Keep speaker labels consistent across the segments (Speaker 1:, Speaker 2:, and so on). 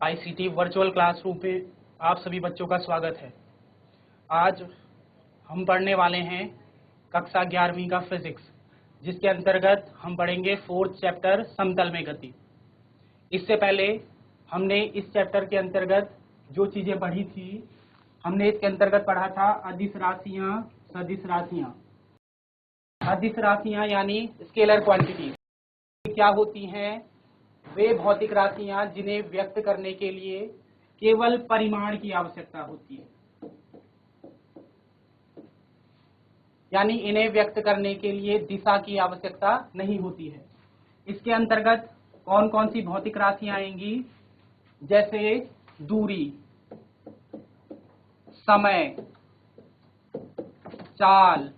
Speaker 1: ICT virtual classroom पे आप सभी बच्चों का स्वागत है। आज हम पढ़ने वाले हैं कक्षा 11वीं का फिजिक्स, जिसके अंतर्गत हम पढ़ेंगे 4th चैप्टर समतल में गति। इससे पहले हमने इस चैप्टर के अंतर्गत जो चीज़ें पढ़ी थी, हमने इसके अंतर्गत पढ़ा था अदिश राशियाँ, सदिश राशियाँ। अदिश राशियाँ यानी स्केलर क्वांटिटीज क्या होती हैं? वे भौतिक राशियां जिन्हें व्यक्त करने के लिए केवल परिमाण की आवश्यकता होती है, यानी इन्हें व्यक्त करने के लिए दिशा की आवश्यकता नहीं होती है। इसके अंतर्गत कौन कौन सी भौतिक राशियां आएंगी? जैसे दूरी, समय, चाल,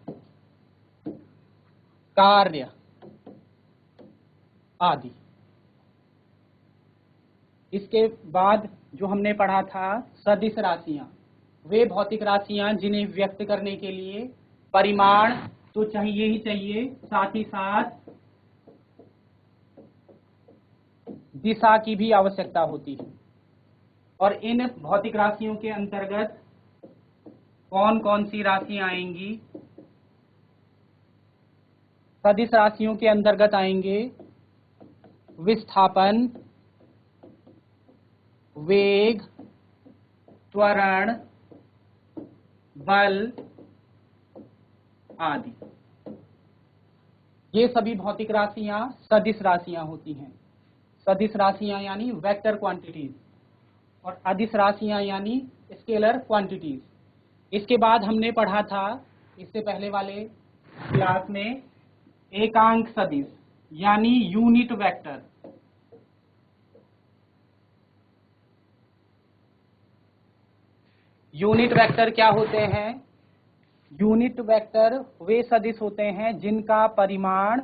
Speaker 1: कार्य आदि। इसके बाद जो हमने पढ़ा था सदिश राशियां, वे भौतिक राशियां जिन्हें व्यक्त करने के लिए परिमाण तो चाहिए ही चाहिए, साथ ही साथ दिशा की भी आवश्यकता होती है। और इन भौतिक राशियों के अंतर्गत कौन कौन सी राशियां आएंगी? सदिश राशियों के अंतर्गत आएंगे विस्थापन, वेग, त्वरण, बल आदि। ये सभी भौतिक राशियां सदिश राशियां होती हैं। सदिश राशियां यानी वेक्टर क्वांटिटीज और अदिश राशियां यानी स्केलर क्वांटिटीज। इसके बाद हमने पढ़ा था इससे पहले वाले क्लास में एकांक सदिश यानी यूनिट वेक्टर। यूनिट वेक्टर क्या होते हैं? यूनिट वेक्टर वे सदिश होते हैं जिनका परिमाण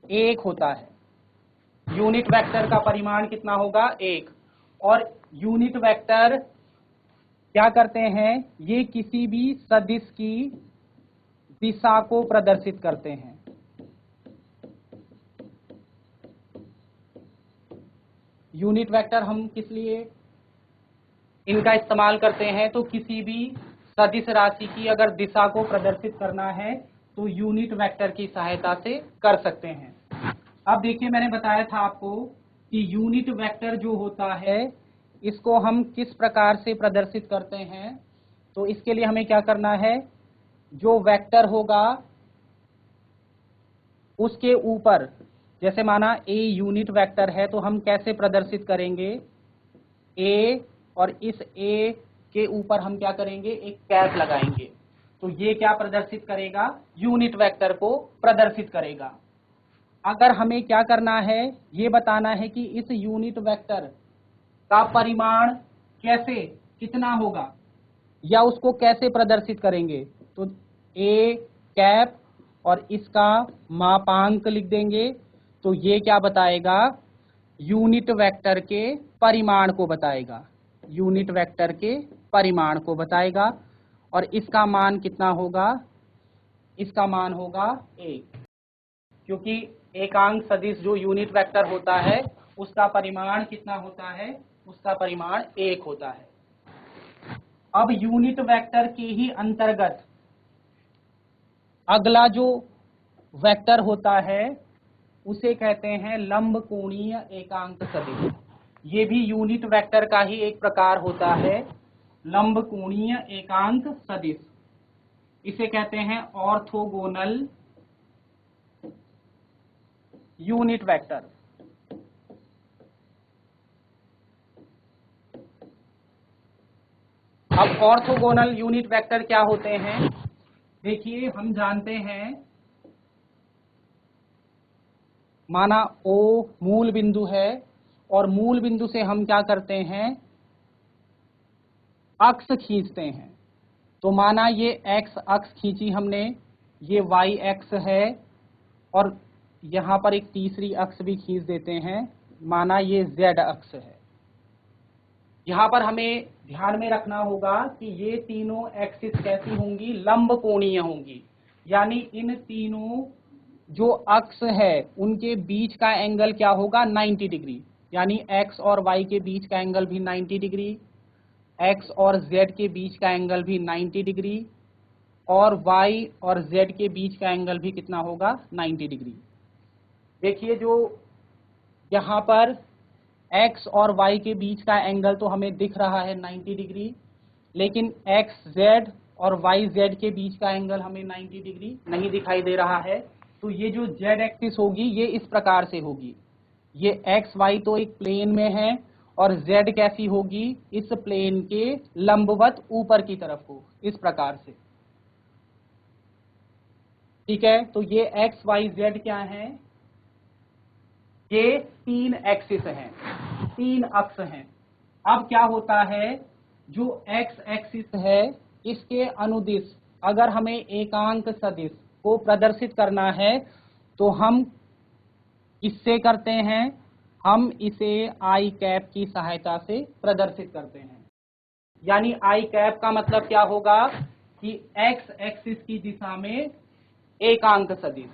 Speaker 1: एक होता है। यूनिट वेक्टर का परिमाण कितना होगा? एक। और यूनिट वेक्टर क्या करते हैं? ये किसी भी सदिश की दिशा को प्रदर्शित करते हैं। यूनिट वेक्टर हम किस लिए इनका इस्तेमाल करते हैं? तो किसी भी सदिश राशि की अगर दिशा को प्रदर्शित करना है तो यूनिट वेक्टर की सहायता से कर सकते हैं। अब देखिए, मैंने बताया था आपको कि यूनिट वेक्टर जो होता है इसको हम किस प्रकार से प्रदर्शित करते हैं। तो इसके लिए हमें क्या करना है? जो वेक्टर होगा उसके ऊपर, जैसे माना ए यूनिट वेक्टर है तो हम कैसे प्रदर्शित करेंगे? ए, और इस ए के ऊपर हम क्या करेंगे? एक कैप लगाएंगे। तो ये क्या प्रदर्शित करेगा? यूनिट वेक्टर को प्रदर्शित करेगा। अगर हमें क्या करना है, ये बताना है कि इस यूनिट वेक्टर का परिमाण कैसे, कितना होगा, या उसको कैसे प्रदर्शित करेंगे। तो ए कैप और इसका मापांक लिख देंगे। तो ये क्या बताएगा? यूनिट वेक्टर के परिमाण को बताएगा। यूनिट वेक्टर के परिमाण को बताएगा। और इसका मान कितना होगा? इसका मान होगा 1, क्योंकि एकांक सदिश जो यूनिट वेक्टर होता है उसका परिमाण कितना होता है? उसका परिमाण 1 होता है। अब यूनिट वेक्टर के ही अंतर्गत अगला जो वेक्टर होता है उसे कहते हैं लंब कोणीय एकांक सदिश। ये भी यूनिट वेक्टर का ही एक प्रकार होता है, लंब कोणीय एकांक सदिश। इसे कहते हैं ऑर्थोगोनल यूनिट वेक्टर। अब ऑर्थोगोनल यूनिट वेक्टर क्या होते हैं? देखिए, हम जानते हैं, माना O मूल बिंदु है और मूल बिंदु से हम क्या करते हैं? अक्ष खींचते हैं। तो माना ये x अक्ष खींची हमने, ये y अक्ष है और यहाँ पर एक तीसरी अक्ष भी खींच देते हैं, माना ये z अक्ष है। यहाँ पर हमें ध्यान में रखना होगा कि ये तीनों एक्सिस कैसी होंगी? लंब कोणीय होंगी। यानी इन तीनों जो अक्ष है उनके बीच का एंगल क्या होगा, 90 डिग्री। यानी x और y के बीच का एंगल भी 90 डिग्री, x और z के बीच का एंगल भी 90 डिग्री, और y और z के बीच का एंगल भी कितना होगा, 90 डिग्री। देखिए जो यहाँ पर x और y के बीच का एंगल तो हमें दिख रहा है 90 डिग्री, लेकिन x z और y z के बीच का एंगल हमें 90 डिग्री नहीं दिखाई दे रहा है। तो ये जो z एक्सिस होगी ये इस प्रकार से होगी, ये x y तो एक प्लेन में है और z कैसी होगी, इस प्लेन के लंबवत ऊपर की तरफ हो, इस प्रकार से। ठीक है, तो ये x y z क्या है, ये 3 एक्सिस हैं, 3 अक्ष हैं। अब क्या होता है, जो x एक्सिस है इसके अनुदिश अगर हमें एकांक सदिश को प्रदर्शित करना है तो हम किससे करते हैं, हम इसे आई कैप की सहायता से प्रदर्शित करते हैं। यानी आई कैप का मतलब क्या होगा कि x एक्सिस की दिशा में एकांक सदिश,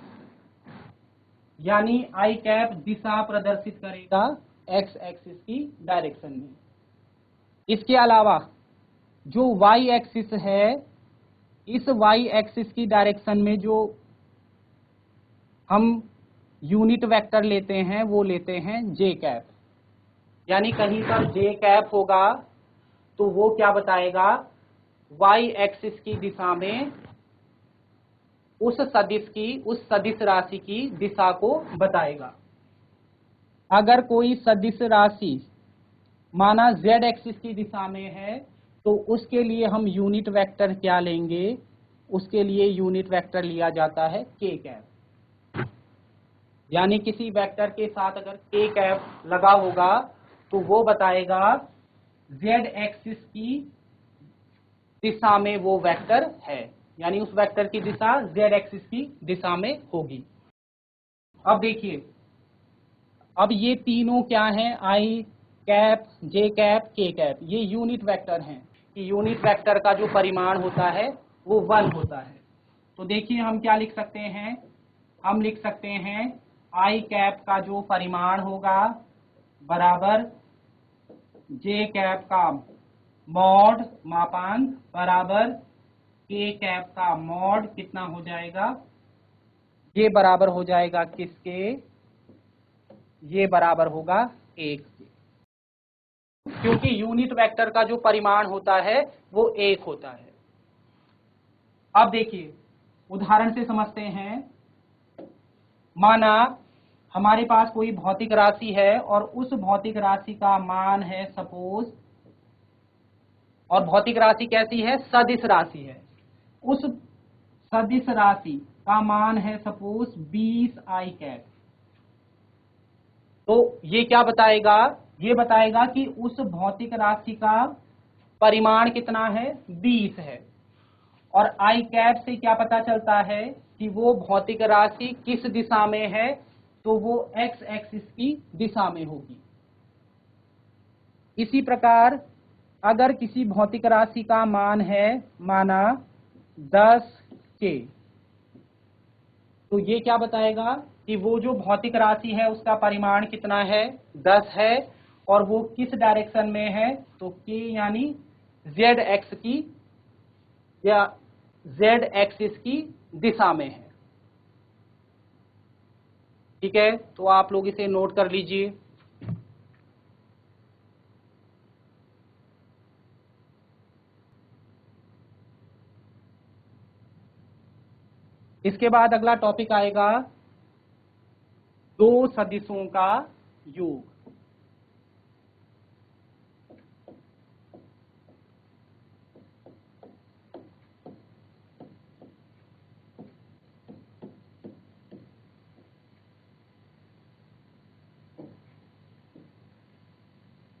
Speaker 1: यानी आई कैप दिशा प्रदर्शित करेगा x एक्सिस की डायरेक्शन में। इसके अलावा जो y एक्सिस है, इस y एक्सिस की डायरेक्शन में जो हम यूनिट वेक्टर लेते हैं वो लेते हैं j कैप। यानी कहीं पर j कैप होगा तो वो क्या बताएगा, y एक्सिस की दिशा में उस सदिश राशि की दिशा को बताएगा। अगर कोई सदिश राशि माना z एक्सिस की दिशा में है तो उसके लिए हम यूनिट वेक्टर क्या लेंगे, उसके लिए यूनिट वेक्टर लिया जाता है k कैप। यानी किसी वेक्टर के साथ अगर k कैप लगा होगा तो वो बताएगा z एक्सिस की दिशा में वो वेक्टर है, यानी उस वेक्टर की दिशा z एक्सिस की दिशा में होगी। अब देखिए, अब ये तीनों क्या हैं, आई कैप, जे कैप, के कैप, ये यूनिट वेक्टर हैं कि यूनिट वेक्टर का जो परिमाण होता है वो 1 होता है। तो देखिए हम क्या लिख सकते हैं, हम लिख सकते हैं आई कैप का जो परिमाण होगा बराबर जे कैप का मॉड मापांक बराबर के कैप का मॉड कितना हो जाएगा, ये बराबर हो जाएगा किसके, ये बराबर होगा 1 के, क्योंकि यूनिट वेक्टर का जो परिमाण होता है वो 1 होता है। अब देखिए उदाहरण से समझते हैं, माना हमारे पास कोई भौतिक राशि है और उस भौतिक राशि का मान है सपोज, और भौतिक राशि कैसी है, सदिश राशि है। उस सदिश राशि का मान है सपोज 20 आई कैप। तो ये क्या बताएगा, ये बताएगा कि उस भौतिक राशि का परिमाण कितना है, 20 है। और आई कैप से क्या पता चलता है कि वो भौतिक राशि किस दिशा में है, तो वो x एक्सिस की दिशा में होगी। इसी प्रकार अगर किसी भौतिक राशि का मान है माना 10 के, तो ये क्या बताएगा कि वो जो भौतिक राशि है उसका परिमाण कितना है, 10 है, और वो किस डायरेक्शन में है, तो k यानी z एक्स की या z एक्सिस की दिशा में है। ठीक है, तो आप लोग इसे नोट कर लीजिए। इसके बाद अगला टॉपिक आएगा दो सदिशों का योग।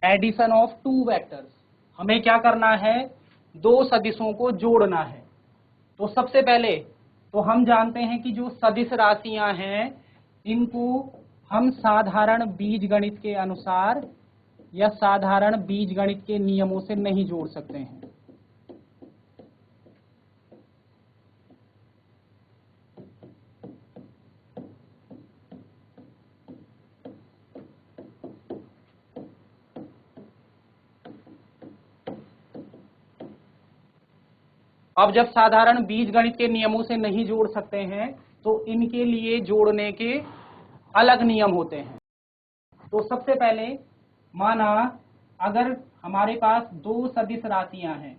Speaker 1: एडिशन ऑफ टू वेक्टर्स, हमें क्या करना है, दो सदिशों को जोड़ना है। तो सबसे पहले तो हम जानते हैं कि जो सदिश राशियां हैं इनको हम साधारण बीजगणित के अनुसार या साधारण बीजगणित के नियमों से नहीं जोड़ सकते हैं। अब जब साधारण बीजगणित के नियमों से नहीं जोड़ सकते हैं तो इनके लिए जोड़ने के अलग नियम होते हैं। तो सबसे पहले माना अगर हमारे पास दो सदिश राशियां हैं,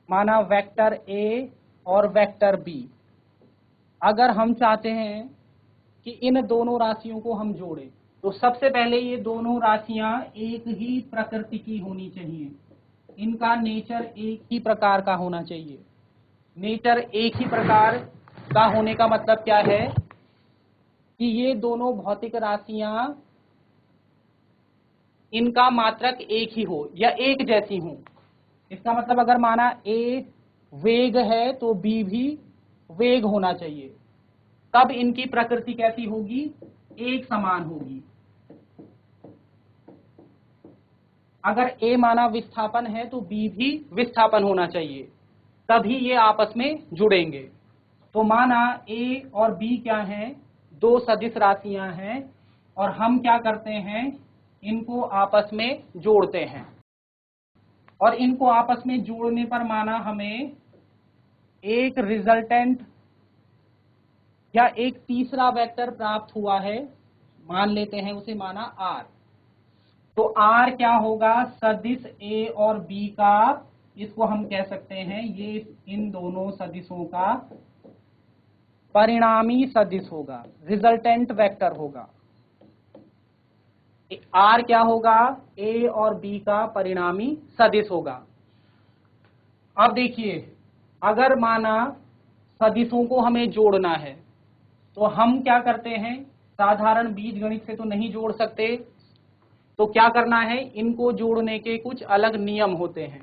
Speaker 1: माना वेक्टर ए और वेक्टर बी, अगर हम चाहते हैं कि इन दोनों राशियों को हम जोड़ें तो सबसे पहले ये दोनों राशियां एक ही प्रकृति की होनी चाहिए, इनका नेचर एक ही प्रकार का होना चाहिए। नेचर एक ही प्रकार का होने का मतलब क्या है कि ये दोनों भौतिक राशियां इनका मात्रक एक ही हो या एक जैसी हो। इसका मतलब अगर माना ए वेग है तो बी भी वेग होना चाहिए, तब इनकी प्रकृति कैसी होगी, एक समान होगी। अगर ए माना विस्थापन है तो बी भी विस्थापन होना चाहिए, तभी ये आपस में जुड़ेंगे। तो माना ए और बी क्या हैं, दो सदिश राशियां हैं और हम क्या करते हैं, इनको आपस में जोड़ते हैं और इनको आपस में जोड़ने पर माना हमें एक रिजल्टेंट या एक तीसरा वेक्टर प्राप्त हुआ है, मान लेते हैं उसे माना आर। तो आर क्या होगा, सदिश ए और बी का, इसको हम कह सकते हैं ये इन दोनों सदिशों का परिणामी सदिश होगा, रिजल्टेंट वेक्टर होगा। आर क्या होगा, ए और बी का परिणामी सदिश होगा। अब देखिए अगर माना सदिशों को हमें जोड़ना है तो हम क्या करते हैं, साधारण बीजगणित से तो नहीं जोड़ सकते, तो क्या करना है, इनको जोड़ने के कुछ अलग नियम होते हैं।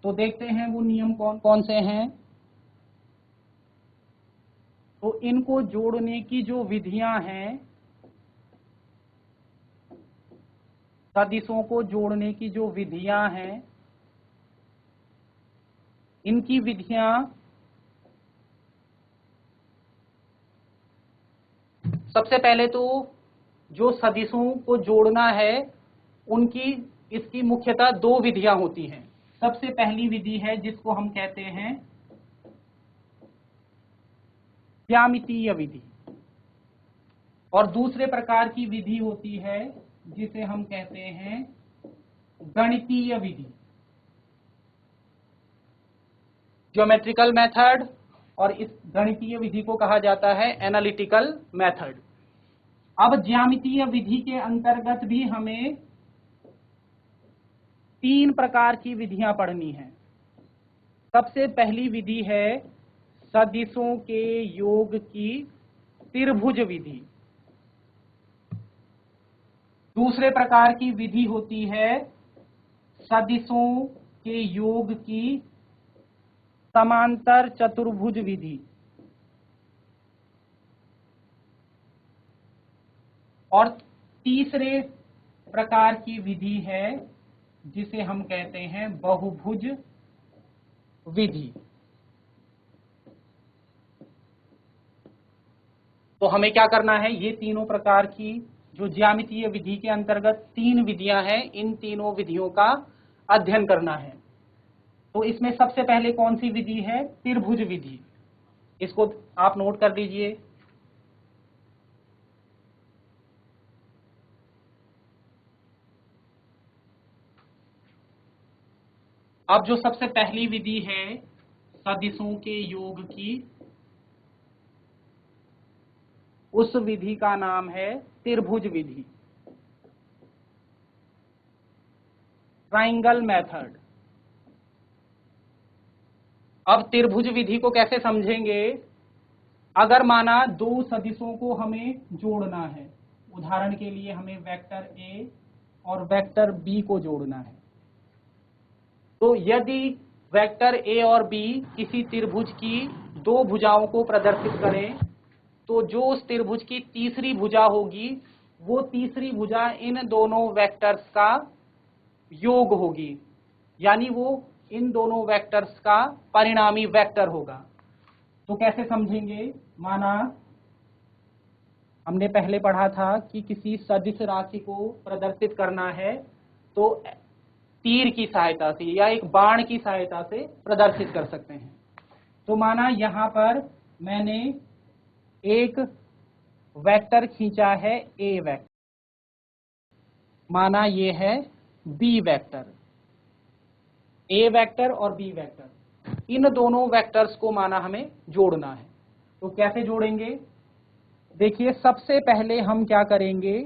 Speaker 1: तो देखते हैं वो नियम कौन कौन से हैं। तो इनको जोड़ने की जो विधियां हैं, सदिशों को जोड़ने की जो विधियां हैं, इनकी विधियां सबसे पहले तो जो सदिशों को जोड़ना है उनकी इसकी मुख्यतः दो विधियां होती हैं। सबसे पहली विधि है जिसको हम कहते हैं ज्यामितीय विधि, और दूसरे प्रकार की विधि होती है जिसे हम कहते हैं गणितीय विधि, ज्योमेट्रिकल मेथड, और इस गणितीय विधि को कहा जाता है एनालिटिकल मेथड। अब ज्यामितीय विधि के अंतर्गत भी हमें तीन प्रकार की विधियां पढ़नी है। सबसे पहली विधि है सदिशों के योग की त्रिभुज विधि। दूसरे प्रकार की विधि होती है सदिशों के योग की समांतर चतुर्भुज विधि। और तीसरे प्रकार की विधि है जिसे हम कहते हैं बहुभुज विधि। तो हमें क्या करना है, ये तीनों प्रकार की जो ज्यामितीय विधि के अंतर्गत तीन विधियां हैं, इन तीनों विधियों का अध्ययन करना है। तो इसमें सबसे पहले कौन सी विधि है, त्रिभुज विधि। इसको आप नोट कर लीजिए। अब जो सबसे पहली विधि है सदिशों के योग की, उस विधि का नाम है त्रिभुज विधि, ट्राइंगल मेथड। अब त्रिभुज विधि को कैसे समझेंगे, अगर माना दो सदिशों को हमें जोड़ना है, उदाहरण के लिए हमें वेक्टर ए और वेक्टर बी को जोड़ना है, तो यदि वेक्टर ए और बी किसी त्रिभुज की दो भुजाओं को प्रदर्शित करें तो जो उस त्रिभुज की तीसरी भुजा होगी वो तीसरी भुजा इन दोनों वेक्टर्स का योग होगी, यानी वो इन दोनों वेक्टर्स का परिणामी वेक्टर होगा। तो कैसे समझेंगे, माना हमने पहले पढ़ा था कि किसी सदिश राशि को प्रदर्शित करना है तो तीर की सहायता से या एक बाण की सहायता से प्रदर्शित कर सकते हैं। तो माना यहां पर मैंने एक वेक्टर खींचा है ए वेक्टर, माना ये है बी वेक्टर, ए वेक्टर और बी वेक्टर, इन दोनों वेक्टर्स को माना हमें जोड़ना है। तो कैसे जोड़ेंगे? देखिए, सबसे पहले हम क्या करेंगे,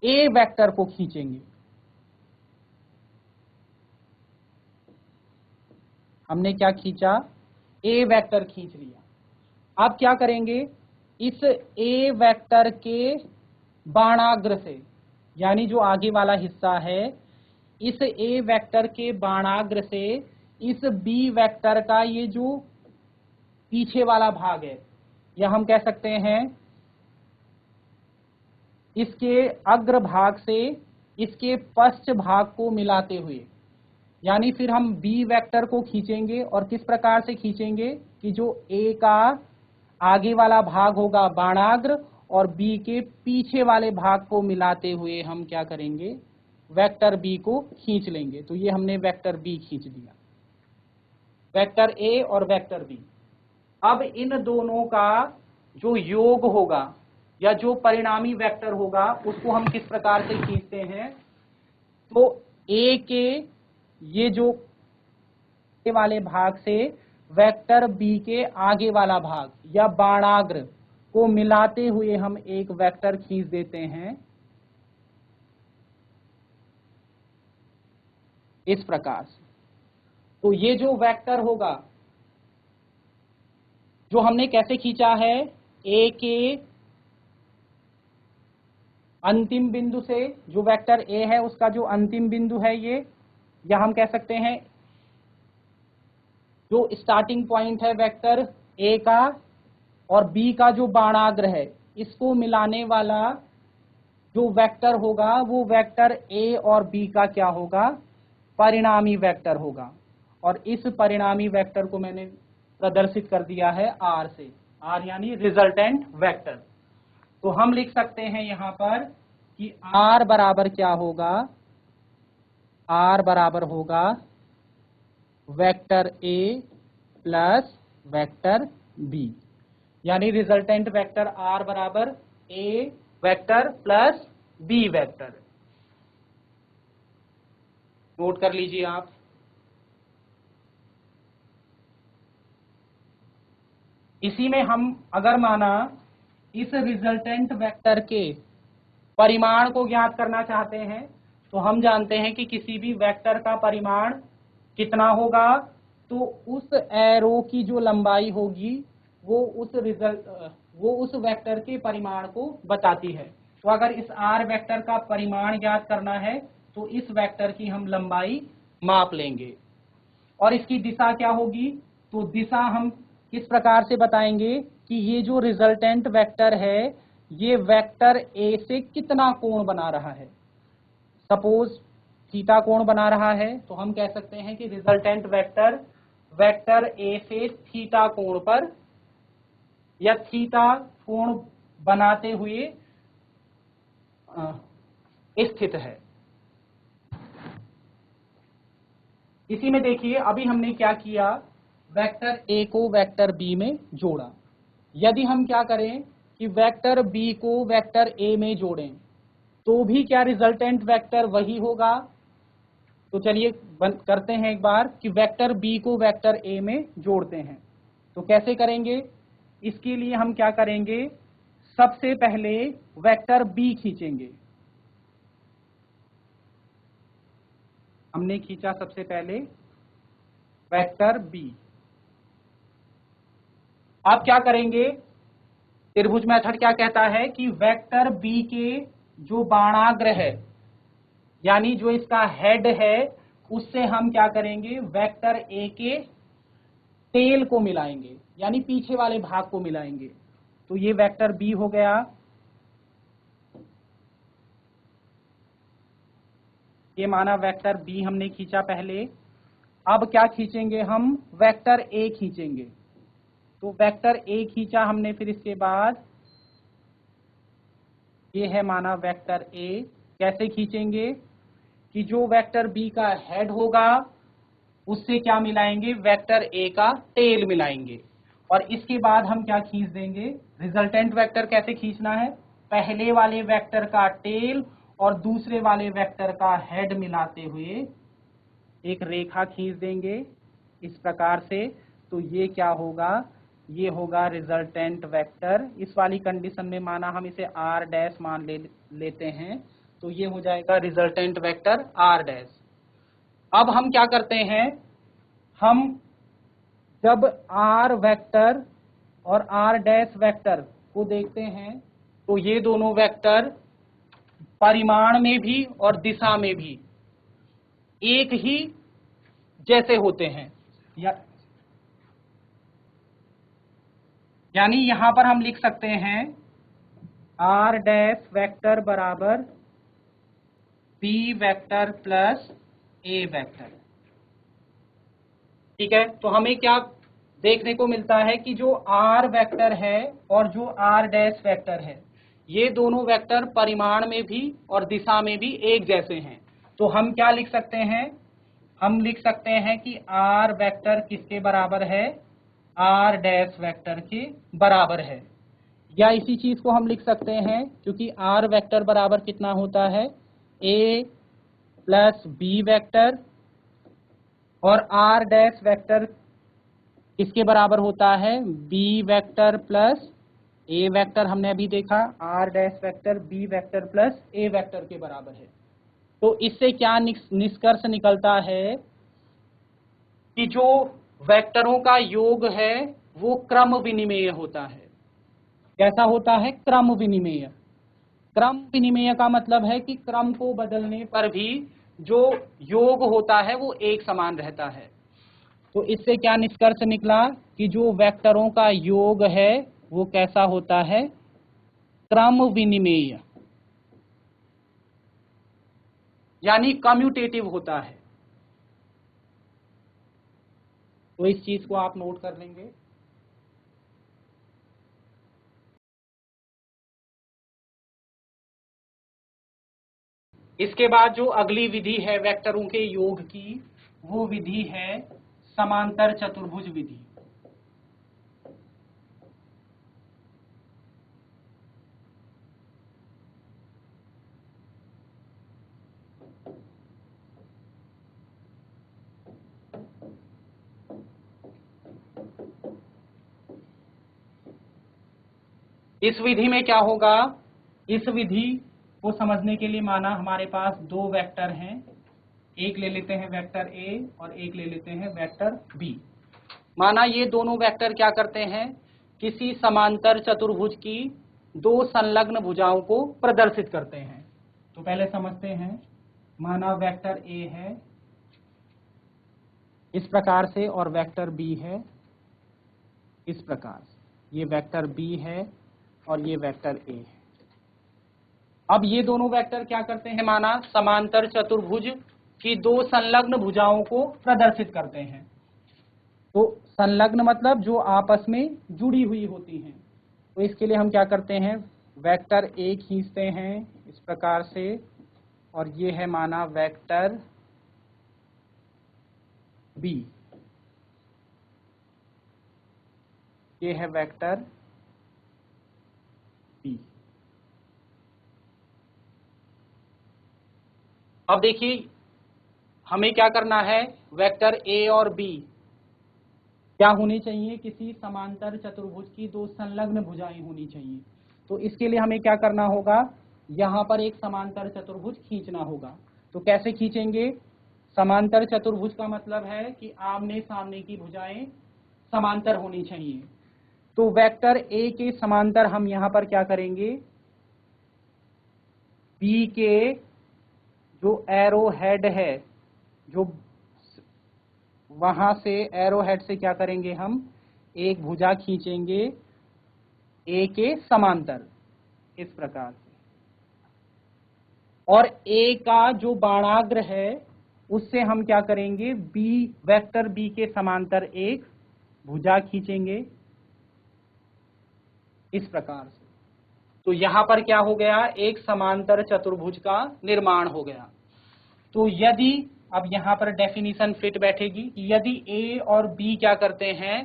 Speaker 1: ए वेक्टर को खींचेंगे। हमने क्या खींचा? ए वेक्टर खींच लिया। अब क्या करेंगे, इस ए वेक्टर के बाणाग्र से, यानी जो आगे वाला हिस्सा है, इस ए वेक्टर के बाणाग्र से इस बी वेक्टर का ये जो पीछे वाला भाग है, या हम कह सकते हैं इसके अग्र भाग से इसके पश्च भाग को मिलाते हुए, यानी फिर हम बी वेक्टर को खींचेंगे। और किस प्रकार से खींचेंगे कि जो ए का आगे वाला भाग होगा बाणाग्र और बी के पीछे वाले भाग को मिलाते हुए हम क्या करेंगे, वेक्टर बी को खींच लेंगे। तो ये हमने वेक्टर बी खींच दिया, वेक्टर ए और वेक्टर बी। अब इन दोनों का जो योग होगा या जो परिणामी वेक्टर होगा उसको हम किस प्रकार से खींचते हैं, तो ए के ये जो वाले भाग से वेक्टर बी के आगे वाला भाग या बाणाग्र को मिलाते हुए हम एक वेक्टर खींच देते हैं इस प्रकार से। तो ये जो वेक्टर होगा, जो हमने कैसे खींचा है, ए के अंतिम बिंदु से, जो वेक्टर ए है उसका जो अंतिम बिंदु है ये, या हम कह सकते हैं जो स्टार्टिंग पॉइंट है वेक्टर ए का और बी का जो बाणाग्र है, इसको मिलाने वाला जो वेक्टर होगा वो वेक्टर ए और बी का क्या होगा, परिणामी वेक्टर होगा। और इस परिणामी वेक्टर को मैंने प्रदर्शित कर दिया है आर से, आर यानी रिजल्टेंट वेक्टर। तो हम लिख सकते हैं यहां पर कि आर बराबर क्या होगा, आर बराबर होगा vector A plus vector B, यानी रिजल्टेंट वेक्टर आर बराबर A vector plus B vector. Note कर लीजिए आप। इसी में हम अगर माना इस रिजल्टेंट वेक्टर के परिमाण को ज्ञात करना चाहते हैं, तो हम जानते हैं कि किसी भी वेक्टर का परिमाण कितना होगा, तो उस एरो की जो लंबाई होगी वो उस वेक्टर के परिमाण को बताती है। तो अगर इस आर वेक्टर का परिमाण ज्ञात करना है तो इस वेक्टर की हम लंबाई माप लेंगे। और इसकी दिशा क्या होगी, तो दिशा हम किस प्रकार से बताएंगे कि ये जो रिजल्टेंट वेक्टर है ये वेक्टर ए से कितना कोण बना रहा है। सपोज थीटा कोण बना रहा है, तो हम कह सकते हैं कि रिजल्टेंट वेक्टर वेक्टर ए से थीटा कोण पर या थीटा कोण बनाते हुए स्थित है। इसी में देखिए अभी हमने क्या किया, वेक्टर ए को वेक्टर बी में जोड़ा। यदि हम क्या करें कि वेक्टर बी को वेक्टर ए में जोड़ें तो भी क्या रिजल्टेंट वेक्टर वही होगा। तो चलिए करते हैं एक बार कि वेक्टर बी को वेक्टर ए में जोड़ते हैं। तो कैसे करेंगे, इसके लिए हम क्या करेंगे, सबसे पहले वेक्टर बी खींचेंगे। हमने खींचा सबसे पहले वेक्टर बी। अब क्या करेंगे, त्रिभुज मेथड क्या कहता है कि वेक्टर बी के जो बाणाग्र है यानी जो इसका हेड है उससे हम क्या करेंगे, वेक्टर ए के टेल को मिलाएंगे यानी पीछे वाले भाग को मिलाएंगे। तो ये वेक्टर बी हो गया। ये माना वेक्टर बी हमने खींचा पहले। अब क्या खींचेंगे, हम वेक्टर ए खींचेंगे। तो वेक्टर ए खींचा हमने, फिर इसके बाद ये है माना वेक्टर ए। कैसे खींचेंगे कि जो वेक्टर बी का हेड होगा उससे क्या मिलाएंगे, वेक्टर ए का टेल मिलाएंगे, और इसके बाद हम क्या खींच देंगे, रिजल्टेंट वेक्टर कैसे खींचना है, पहले वाले वेक्टर का टेल और दूसरे वाले वेक्टर का हेड मिलाते हुए एक रेखा खींच देंगे इस प्रकार से। तो ये क्या होगा, ये होगा रिजल्टेंट वेक्टर। इस वाली कंडीशन में माना हम इसे आर डैश मान लेते हैं, तो ये हो जाएगा रिजल्टेंट वेक्टर आर डैश। अब हम क्या करते हैं, हम जब आर वेक्टर और आर डैश वेक्टर को देखते हैं तो ये दोनों वेक्टर परिमाण में भी और दिशा में भी एक ही जैसे होते हैं, यानी यहां पर हम लिख सकते हैं आर डैश वेक्टर बराबर B vector plus A vector. ठीक है, तो हमें क्या देखने को मिलता है कि जो आर वेक्टर है और जो आर डैश वेक्टर है, ये दोनों वेक्टर परिमाण में भी और दिशा में भी एक जैसे हैं। तो हम क्या लिख सकते हैं, हम लिख सकते हैं कि आर वेक्टर किसके बराबर है, आर डैश वेक्टर के बराबर है। या इसी चीज को हम लिख सकते हैं, क्योंकि आर वेक्टर बराबर कितना होता है, ए प्लस बी वेक्टर, और आर डैश वेक्टर किसके बराबर होता है, B vector plus A vector. हमने अभी देखा R dash vector B vector plus A vector के बराबर है। तो इससे क्या निष्कर्ष निकलता है कि जो वेक्टरों का योग है वो क्रम विनिमेय होता है। कैसा होता है, क्रम विनिमेय। क्रम विनिमेय का मतलब है कि क्रम को बदलने पर भी जो योग होता है वो एक समान रहता है। तो इससे क्या निष्कर्ष निकला कि जो वेक्टरों का योग है वो कैसा होता है, क्रम विनिमेय, यानी कम्यूटेटिव होता है। तो इस चीज को आप नोट कर लेंगे। इसके बाद जो अगली विधि है वेक्टरों के योग की, वो विधि है समांतर चतुर्भुज विधि। इस विधि में क्या होगा, इस विधि को समझने के लिए माना हमारे पास दो वेक्टर हैं, एक ले लेते हैं वेक्टर ए और एक ले लेते हैं वेक्टर बी। माना ये दोनों वेक्टर क्या करते हैं, किसी समांतर चतुर्भुज की दो संलग्न भुजाओं को प्रदर्शित करते हैं। तो पहले समझते हैं, माना वेक्टर ए है इस प्रकार से और वेक्टर बी है इस प्रकार से। ये वेक्टर बी है और ये वेक्टर ए है। अब ये दोनों वेक्टर क्या करते हैं, माना समांतर चतुर्भुज की दो संलग्न भुजाओं को प्रदर्शित करते हैं। तो संलग्न मतलब जो आपस में जुड़ी हुई होती हैं। तो इसके लिए हम क्या करते हैं, वेक्टर ए खींचते हैं इस प्रकार से, और ये है माना वेक्टर बी, ये है वेक्टर बी। अब देखिए हमें क्या करना है, वेक्टर ए और बी क्या होनी चाहिए, किसी समांतर चतुर्भुज की दो संलग्न भुजाएं होनी चाहिए। तो इसके लिए हमें क्या करना होगा, यहां पर एक समांतर चतुर्भुज खींचना होगा। तो कैसे खींचेंगे, समांतर चतुर्भुज का मतलब है कि आमने सामने की भुजाएं समांतर होनी चाहिए। तो वेक्टर ए के समांतर हम यहां पर क्या करेंगे, बी के जो एरो हेड है, जो वहां से एरो हेड से क्या करेंगे, हम एक भुजा खींचेंगे ए के समांतर इस प्रकार से, और ए का जो बाणाग्र है उससे हम क्या करेंगे, बी वेक्टर बी के समांतर एक भुजा खींचेंगे इस प्रकार से। तो यहां पर क्या हो गया, एक समांतर चतुर्भुज का निर्माण हो गया। तो यदि, अब यहां पर डेफिनेशन फिट बैठेगी, यदि ए और बी क्या करते हैं,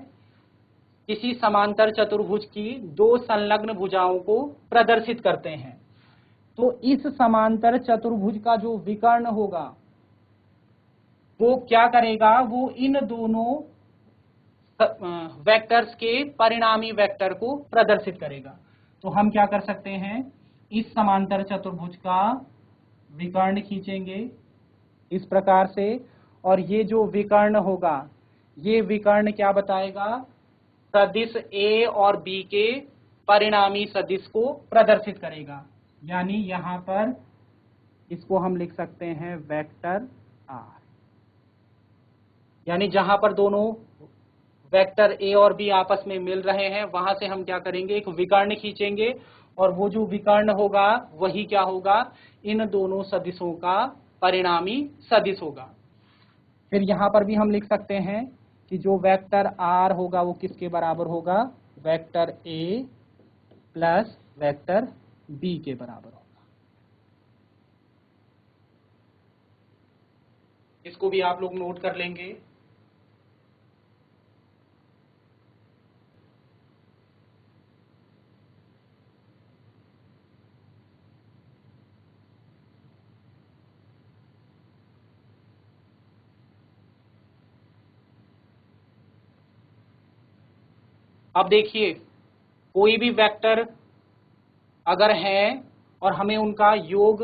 Speaker 1: किसी समांतर चतुर्भुज की दो संलग्न भुजाओं को प्रदर्शित करते हैं, तो इस समांतर चतुर्भुज का जो विकर्ण होगा वो क्या करेगा, वो इन दोनों वेक्टर्स के परिणामी वेक्टर को प्रदर्शित करेगा। तो हम क्या कर सकते हैं, इस समांतर चतुर्भुज का विकर्ण खींचेंगे इस प्रकार से, और ये जो विकर्ण होगा, ये विकर्ण क्या बताएगा, सदिश ए और बी के परिणामी सदिश को प्रदर्शित करेगा। यानी यहां पर इसको हम लिख सकते हैं वेक्टर आर। यानी जहां पर दोनों वेक्टर ए और बी आपस में मिल रहे हैं, वहां से हम क्या करेंगे, एक विकर्ण खींचेंगे, और वो जो विकर्ण होगा वही क्या होगा, इन दोनों सदिशों का परिणामी सदिश होगा। फिर यहां पर भी हम लिख सकते हैं कि जो वेक्टर आर होगा वो किसके बराबर होगा, vector A plus vector B के बराबर होगा। इसको भी आप लोग नोट कर लेंगे। अब देखिए, कोई भी वेक्टर अगर है और हमें उनका योग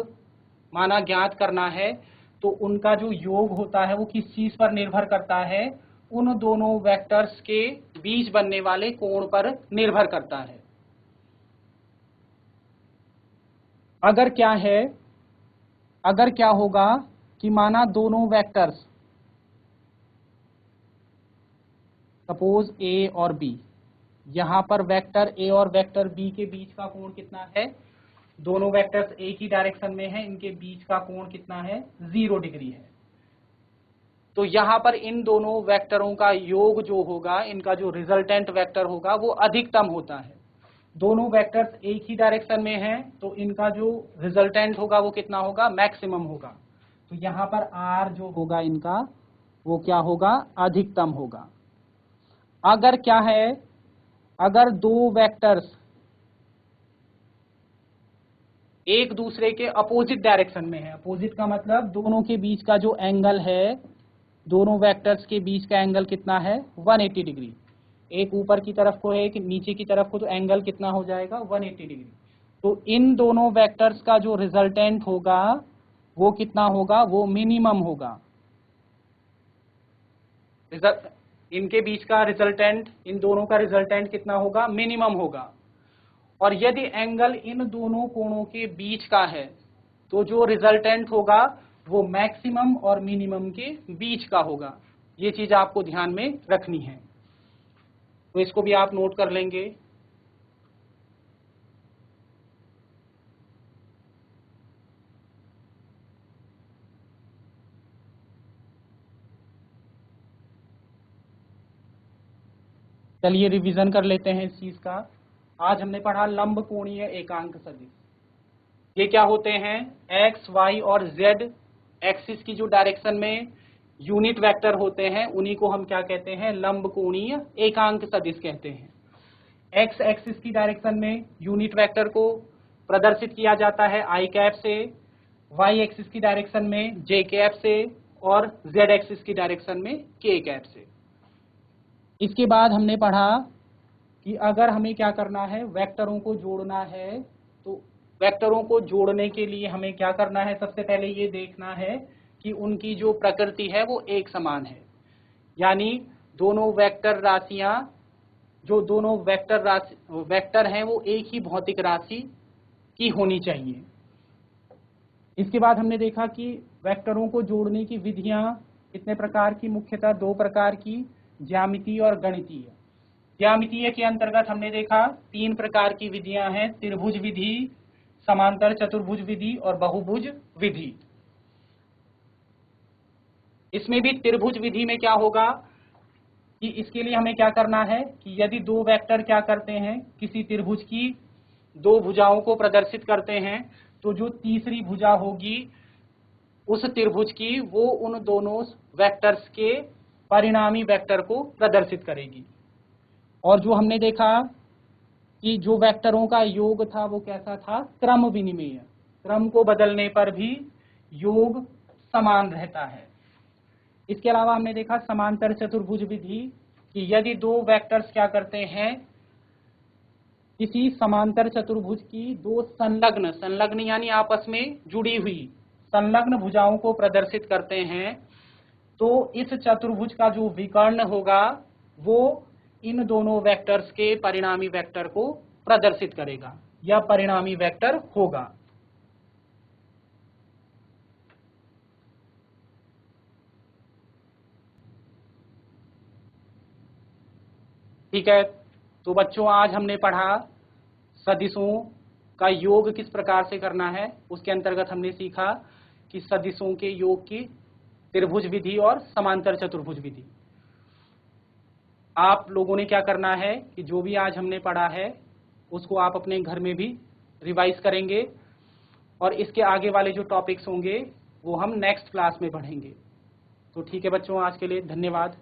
Speaker 1: माना ज्ञात करना है, तो उनका जो योग होता है वो किस चीज पर निर्भर करता है, उन दोनों वेक्टर्स के बीच बनने वाले कोण पर निर्भर करता है। अगर क्या है, अगर क्या होगा कि माना दोनों वेक्टर्स, सपोज ए और बी, यहां पर वेक्टर ए और वेक्टर बी के बीच का कोण कितना है, दोनों वेक्टर्स एक ही डायरेक्शन में हैं, इनके बीच का कोण कितना है, 0 डिग्री है। तो यहां पर इन दोनों वेक्टरों का योग जो होगा, इनका जो रिजल्टेंट वेक्टर होगा वो अधिकतम होता है। दोनों वेक्टर्स एक ही डायरेक्शन में हैं, तो इनका जो रिजल्टेंट होगा वो कितना होगा, मैक्सिमम होगा। तो यहां पर आर जो होगा इनका, वो क्या होगा, अधिकतम होगा। अगर क्या है, अगर दो वेक्टर्स एक दूसरे के अपोजिट डायरेक्शन में है, अपोजिट का मतलब दोनों के बीच का जो एंगल है, दोनों वेक्टर्स के बीच का एंगल कितना है, 180 डिग्री। एक ऊपर की तरफ को है, एक नीचे की तरफ को, तो एंगल कितना हो जाएगा, 180 डिग्री। तो इन दोनों वेक्टर्स का जो रिजल्टेंट होगा वो कितना होगा, वो मिनिमम होगा। इनके बीच का रिजल्टेंट, इन दोनों का रिजल्टेंट कितना होगा, मिनिमम होगा। और यदि एंगल इन दोनों कोणों के बीच का है, तो जो रिजल्टेंट होगा वो मैक्सिमम और मिनिमम के बीच का होगा। ये चीज आपको ध्यान में रखनी है, तो इसको भी आप नोट कर लेंगे। चलिए रिवीजन कर लेते हैं इस चीज का। आज हमने पढ़ा लंब कोणीय एकांक सदिश। ये क्या होते हैं, एक्स, वाई और जेड एक्सिस की जो डायरेक्शन में यूनिट वेक्टर होते हैं, उन्हीं को हम क्या कहते हैं, लंब कोणीय एकांक सदिश कहते हैं। एक्स एक्सिस की डायरेक्शन में यूनिट वेक्टर को प्रदर्शित किया जाता है आई कैप से, वाई एक्सिस की डायरेक्शन में जे कैप से, और जेड एक्सिस की डायरेक्शन में के कैप से। इसके बाद हमने पढ़ा कि अगर हमें क्या करना है, वेक्टरों को जोड़ना है, तो वेक्टरों को जोड़ने के लिए हमें क्या करना है, सबसे पहले ये देखना है कि उनकी जो प्रकृति है वो एक समान है। यानी दोनों वेक्टर राशियां, जो दोनों वेक्टर हैं वो एक ही भौतिक राशि की होनी चाहिए। इसके बाद हमने देखा कि वेक्टरों को जोड़ने की विधियां कितने प्रकार की, मुख्यतः 2 प्रकार की, ज्यामितीय और गणितीय। ज्यामितीय के अंतर्गत हमने देखा 3 प्रकार की विधियां हैं, त्रिभुज विधि, समांतर चतुर्भुज विधि और बहुभुज विधि। इसमें भी त्रिभुज विधि में क्या होगा कि इसके लिए हमें क्या करना है कि यदि दो वेक्टर क्या करते हैं, किसी त्रिभुज की 2 भुजाओं को प्रदर्शित करते हैं, तो जो तीसरी भुजा होगी उस त्रिभुज की वो उन दोनों वेक्टर्स के परिणामी वेक्टर को प्रदर्शित करेगी। और जो हमने देखा कि जो वेक्टरों का योग था वो कैसा था, क्रम विनिमेय। क्रम को बदलने पर भी योग समान रहता है। इसके अलावा हमने देखा समांतर चतुर्भुज विधि कि यदि दो वेक्टर्स क्या करते हैं, किसी समांतर चतुर्भुज की दो संलग्न यानी आपस में जुड़ी हुई संलग्न भुजाओं को प्रदर्शित करते हैं, तो इस चतुर्भुज का जो विकर्ण होगा वो इन दोनों वेक्टर्स के परिणामी वेक्टर को प्रदर्शित करेगा या परिणामी वेक्टर होगा। ठीक है, तो बच्चों आज हमने पढ़ा सदिशों का योग किस प्रकार से करना है। उसके अंतर्गत हमने सीखा कि सदिशों के योग की त्रिभुज विधि और समांतर चतुर्भुज विधि। आप लोगों ने क्या करना है कि जो भी आज हमने पढ़ा है उसको आप अपने घर में भी रिवाइज करेंगे और इसके आगे वाले जो टॉपिक्स होंगे वो हम नेक्स्ट क्लास में पढ़ेंगे। तो ठीक है बच्चों, आज के लिए धन्यवाद।